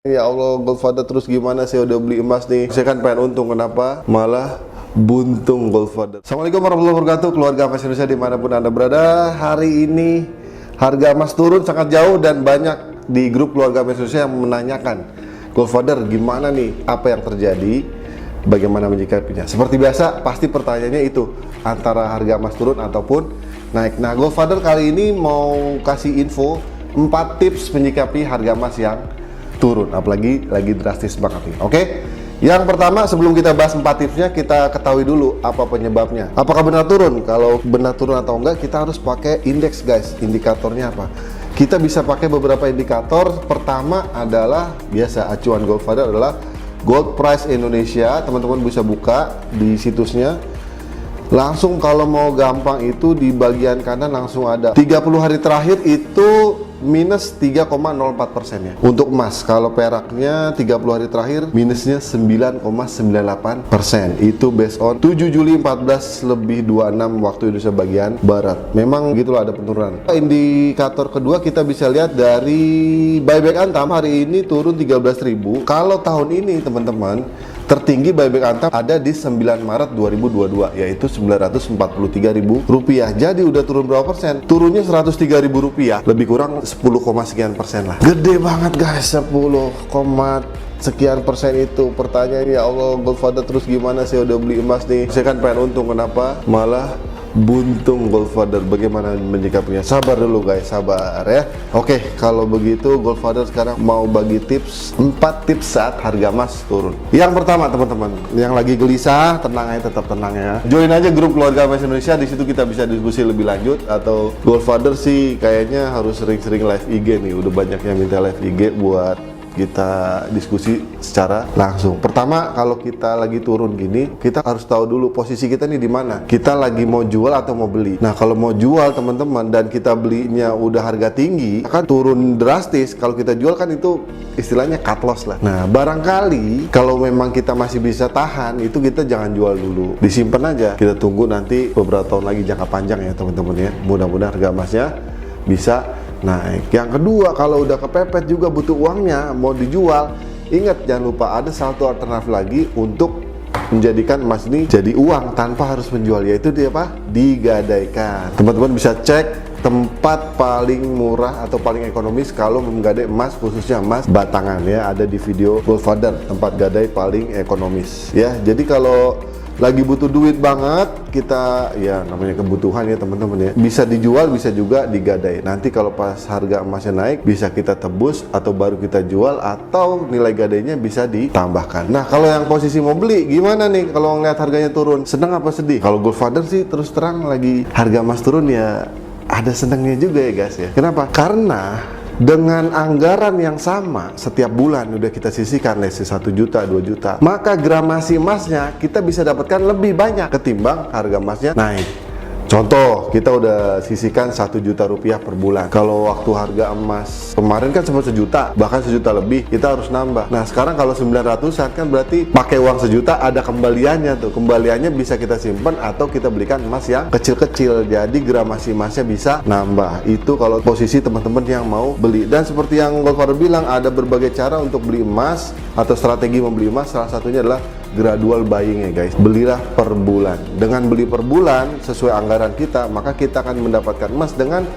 Ya Allah, Goldfather terus gimana? Saya udah beli emas nih. Saya kan pengen untung, kenapa? Malah buntung Goldfather. Assalamualaikum warahmatullahi wabarakatuh, keluarga emas Indonesia dimanapun Anda berada. Hari ini harga emas turun sangat jauh dan banyak di grup keluarga emas Indonesia yang menanyakan, Goldfather gimana nih? Apa yang terjadi? Bagaimana menyikapinya? Seperti biasa, pasti pertanyaannya itu antara harga emas turun ataupun naik. Nah, Goldfather kali ini mau kasih info 4 tips menyikapi harga emas yang turun, apalagi lagi drastis banget nih. Oke, yang pertama sebelum kita bahas 4 tipsnya, kita ketahui dulu apa penyebabnya. Apakah benar turun? Kalau benar turun atau enggak, kita harus pakai indeks, guys. Indikatornya apa? Kita bisa pakai beberapa indikator. Pertama adalah biasa acuan Goldfather adalah Gold Price Indonesia. Teman-teman bisa buka di situsnya. Langsung kalau mau gampang itu di bagian kanan langsung ada 30 hari terakhir itu minus 3,04% ya. Untuk emas, kalau peraknya 30 hari terakhir minusnya 9,98%. Itu based on 7 Juli 14 lebih 26 waktu Indonesia bagian Barat. Memang gitulah ada penurunan. Indikator kedua kita bisa lihat dari buyback Antam hari ini turun 13.000. Kalau tahun ini teman-teman tertinggi buyback Antam ada di 9 Maret 2022 yaitu Rp943.000. Jadi udah turun berapa persen? Turunnya Rp103.000, lebih kurang 10, sekian persen lah. Gede banget guys, 10, sekian persen itu. Pertanyaannya, ya Allah, Goldfather terus gimana? Saya udah beli emas nih. Saya kan pengen untung, kenapa? Malah buntung Goldfather. Bagaimana menyikapinya? Sabar dulu guys, sabar ya. Oke, kalau begitu Goldfather sekarang mau bagi tips 4 tips saat harga emas turun. Yang pertama teman-teman, yang lagi gelisah, tenang aja, tetap tenang ya. Join aja grup keluarga emas Indonesia, di situ kita bisa diskusi lebih lanjut. Atau Goldfather sih kayaknya harus sering-sering live IG nih. Udah banyak yang minta live IG buat kita diskusi secara langsung. Pertama, kalau kita lagi turun gini, kita harus tahu dulu posisi kita nih di mana. Kita lagi mau jual atau mau beli. Nah, kalau mau jual teman-teman dan kita belinya udah harga tinggi, akan turun drastis. Kalau kita jual kan itu istilahnya cut loss lah. Nah, barangkali kalau memang kita masih bisa tahan, itu kita jangan jual dulu. Disimpan aja. Kita tunggu nanti beberapa tahun lagi jangka panjang ya teman-teman ya. Mudah-mudahan harga emasnya bisa naik. Yang kedua, kalau udah kepepet juga butuh uangnya, mau dijual, ingat jangan lupa ada satu alternatif lagi untuk menjadikan emas ini jadi uang tanpa harus menjual, yaitu dia apa? Digadaikan. Teman-teman bisa cek tempat paling murah atau paling ekonomis kalau menggadai emas, khususnya emas batangan ya, ada di video Goldfather, tempat gadai paling ekonomis ya. Jadi kalau lagi butuh duit banget, kita ya namanya kebutuhan ya teman-teman ya, bisa dijual, bisa juga digadai. Nanti kalau pas harga emasnya naik, bisa kita tebus atau baru kita jual, atau nilai gadainya bisa ditambahkan. Nah, kalau yang posisi mau beli gimana nih kalau ngeliat harganya turun? Senang apa sedih? Kalau Goldfather sih terus terang lagi harga emas turun ya ada senangnya juga ya guys ya. Kenapa? Karena dengan anggaran yang sama setiap bulan udah kita sisihkan lesi 1 juta, 2 juta, maka gramasi emasnya kita bisa dapatkan lebih banyak ketimbang harga emasnya naik. Contoh, kita udah sisihkan 1 juta rupiah per bulan. Kalau waktu harga emas kemarin kan sempat 1 juta, bahkan 1 juta lebih, kita harus nambah. Nah, sekarang kalau 900-an kan berarti pakai uang 1 juta ada kembaliannya tuh. Kembaliannya bisa kita simpan atau kita belikan emas yang kecil-kecil. Jadi gramasi emasnya bisa nambah. Itu kalau posisi teman-teman yang mau beli. Dan seperti yang Goldfather bilang, ada berbagai cara untuk beli emas atau strategi membeli emas. Salah satunya adalah gradual buying ya guys. Belilah per bulan. Dengan beli per bulan sesuai anggaran kita, maka kita akan mendapatkan emas dengan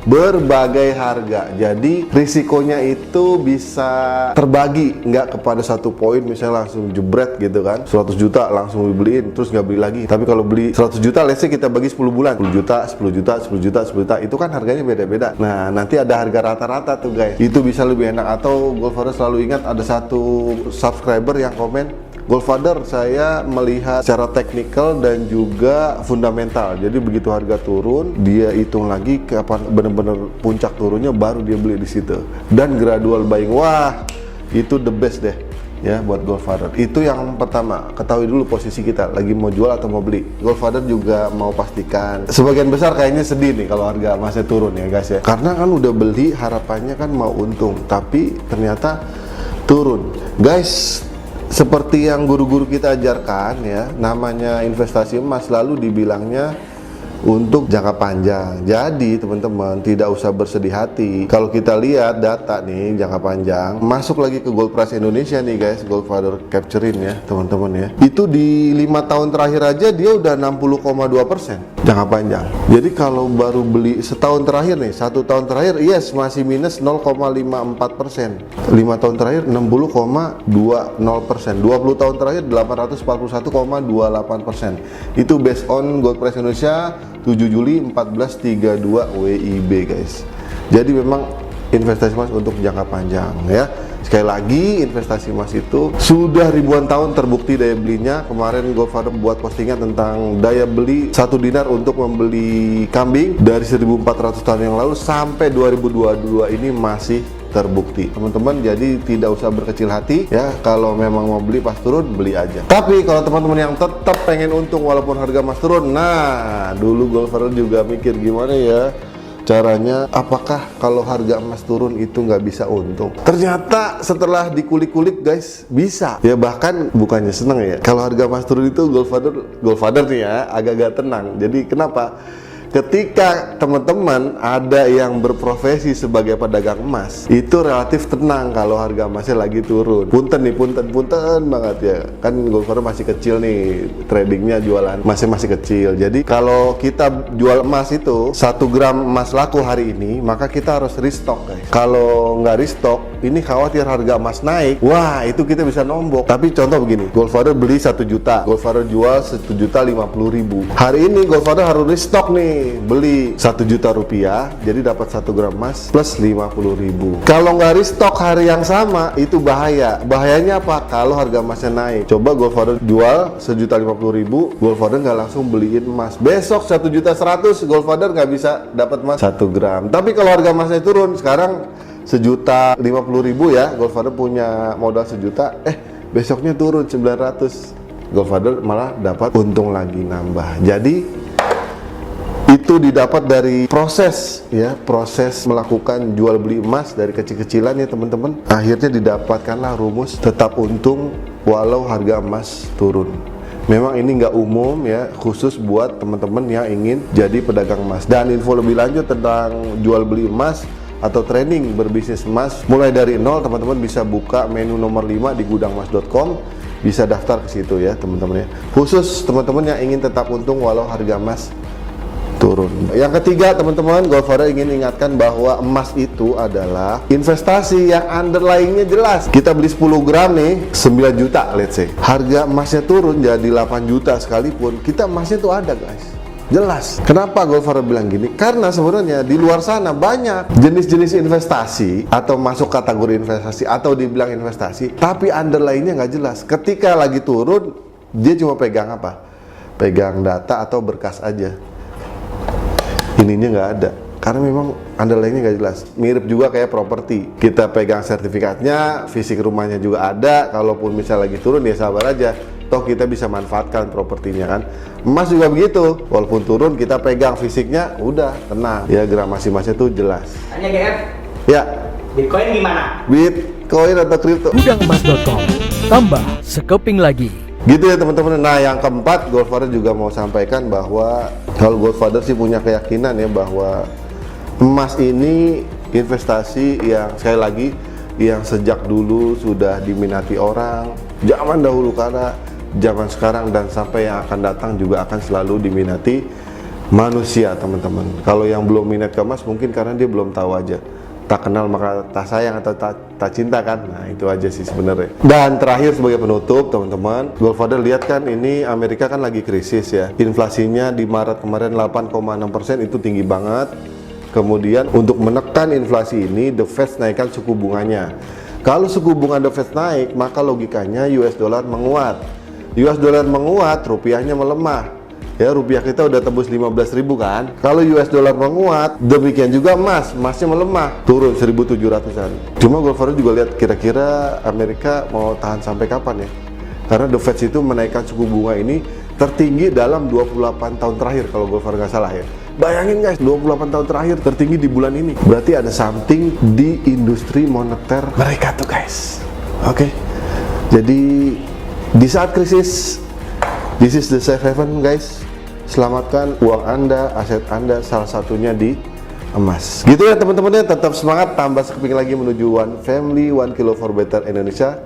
berbagai harga. Jadi risikonya itu bisa terbagi, nggak kepada satu poin misalnya langsung jebret gitu kan, 100 juta langsung dibeliin terus nggak beli lagi. Tapi kalau beli 100 juta, let's say kita bagi 10 bulan, 10 juta, 10 juta, 10 juta, 10 juta, itu kan harganya beda-beda. Nah, nanti ada harga rata-rata tuh guys, itu bisa lebih enak. Atau Goldfather selalu ingat, ada satu subscriber yang komen, Goldfather, saya melihat secara teknikal dan juga fundamental. Jadi begitu harga turun, dia hitung lagi kapan benar-benar puncak turunnya, baru dia beli di situ. Dan gradual buying, wah, itu the best deh ya buat Goldfather. Itu yang pertama, ketahui dulu posisi kita lagi mau jual atau mau beli. Goldfather juga mau pastikan, sebagian besar kayaknya sedih nih kalau harga emasnya turun ya guys ya. Karena kan udah beli, harapannya kan mau untung, tapi ternyata turun. Guys, seperti yang guru-guru kita ajarkan ya, namanya investasi emas selalu dibilangnya untuk jangka panjang. Jadi teman-teman tidak usah bersedih hati. Kalau kita lihat data nih jangka panjang, masuk lagi ke gold price Indonesia nih guys, Goldfather capturein ya teman-teman ya. Itu di 5 tahun terakhir aja dia udah 60,2% jangka panjang. Jadi kalau baru beli setahun terakhir nih, 1 tahun terakhir yes masih minus 0,54%. 5 tahun terakhir 60,20%. 20 tahun terakhir 841,28%. Itu based on gold price Indonesia 7 Juli 1432 WIB guys. Jadi memang investasi emas untuk jangka panjang ya. Sekali lagi investasi emas itu sudah ribuan tahun terbukti daya belinya. Kemarin Goldfather buat postingan tentang daya beli 1 dinar untuk membeli kambing dari 1400 tahun yang lalu sampai 2022 ini masih terbukti teman-teman. Jadi tidak usah berkecil hati ya, kalau memang mau beli pas turun beli aja. Tapi kalau teman-teman yang tetap pengen untung walaupun harga emas turun, nah dulu Goldfather juga mikir gimana ya caranya, apakah kalau harga emas turun itu nggak bisa untung? Ternyata setelah dikulik-kulik guys bisa ya, bahkan bukannya seneng ya kalau harga emas turun itu Goldfather nih ya agak-agak tenang. Jadi kenapa? Ketika teman-teman ada yang berprofesi sebagai pedagang emas, itu relatif tenang kalau harga emasnya lagi turun. Punten banget ya. Kan Goldfather masih kecil nih, tradingnya jualan emasnya masih kecil. Jadi kalau kita jual emas itu 1 gram emas laku hari ini, maka kita harus restock guys. Kalau nggak restock, ini khawatir harga emas naik, wah itu kita bisa nombok. Tapi contoh begini, Goldfather beli 1 juta, Goldfather jual 1.050.000. Hari ini Goldfather harus restock nih, beli 1 juta rupiah, jadi dapat 1 gram emas plus 50.000. Kalau nggak restock hari yang sama, itu bahaya. Bahayanya apa? Kalau harga emasnya naik. Coba Goldfather jual 1.050.000, Goldfather nggak langsung beliin emas. Besok 1.100.000, Goldfather nggak bisa dapat emas 1 gram. Tapi kalau harga emasnya turun, sekarang 1.050.000 ya, Goldfather punya modal 1 juta, besoknya turun 900, Goldfather malah dapat untung lagi nambah. Jadi itu didapat dari proses ya, proses melakukan jual beli emas dari kecil-kecilan ya teman-teman. Akhirnya didapatkanlah rumus tetap untung walau harga emas turun. Memang ini nggak umum ya, khusus buat teman-teman yang ingin jadi pedagang emas. Dan info lebih lanjut tentang jual beli emas atau training berbisnis emas mulai dari nol, teman-teman bisa buka menu nomor 5 di gudangmas.com, bisa daftar ke situ ya teman-teman ya. Khusus teman-teman yang ingin tetap untung walau harga emas turun. Yang ketiga teman-teman, Goldfather ingin ingatkan bahwa emas itu adalah investasi yang underlyingnya jelas. Kita beli 10 gram nih 9 juta let's say, harga emasnya turun jadi 8 juta sekalipun, kita emasnya tuh ada guys, jelas. Kenapa Goldfather bilang gini? Karena sebenarnya di luar sana banyak jenis-jenis investasi atau masuk kategori investasi atau dibilang investasi tapi underlyingnya nggak jelas. Ketika lagi turun dia cuma pegang apa? Pegang data atau berkas aja, ininya nggak ada, karena memang underlyingnya nggak jelas. Mirip juga kayak properti, kita pegang sertifikatnya, fisik rumahnya juga ada, kalaupun misal lagi turun ya sabar aja, toh kita bisa manfaatkan propertinya kan. Emas juga begitu, walaupun turun kita pegang fisiknya, udah tenang ya, gramasi emasnya tuh jelas. Tanya GF, ya, Bitcoin gimana? Bitcoin atau kripto? Gudangemas.com, tambah sekeping lagi. Gitu ya teman-teman. Nah yang keempat, Goldfather juga mau sampaikan bahwa kalau Goldfather sih punya keyakinan ya bahwa emas ini investasi yang sekali lagi yang sejak dulu sudah diminati orang, zaman dahulu kala, zaman sekarang dan sampai yang akan datang juga akan selalu diminati manusia teman-teman. Kalau yang belum minat ke emas mungkin karena dia belum tahu aja. Tak kenal maka tak sayang atau tak cinta kan. Nah itu aja sih sebenarnya. Dan terakhir sebagai penutup teman-teman, Goldfather lihat kan ini Amerika kan lagi krisis ya. Inflasinya di Maret kemarin 8,6%, itu tinggi banget. Kemudian untuk menekan inflasi ini The Fed naikkan suku bunganya. Kalau suku bunga The Fed naik maka logikanya US dollar menguat. US dollar menguat, rupiahnya melemah. Ya, rupiah kita udah tembus 15.000 kan. Kalau US dollar menguat, demikian juga emasnya melemah, turun 1.700-an. Cuma Goldfather juga lihat kira-kira Amerika mau tahan sampai kapan ya. Karena The Fed itu menaikkan suku bunga ini tertinggi dalam 28 tahun terakhir kalau Goldfather nggak salah ya. Bayangin guys, 28 tahun terakhir tertinggi di bulan ini. Berarti ada something di industri moneter mereka tuh guys. Oke. Jadi di saat krisis, this is the safe haven guys. selamatkan uang Anda, aset Anda, salah satunya di emas. Gitu ya teman-teman, tetap semangat, tambah sekeping lagi menuju One Family, One Kilo for Better Indonesia.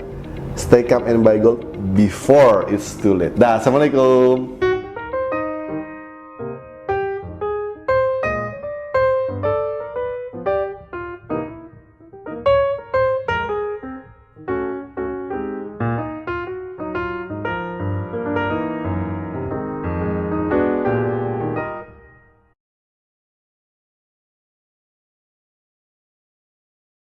Stay calm and buy gold before it's too late. Dah, assalamualaikum.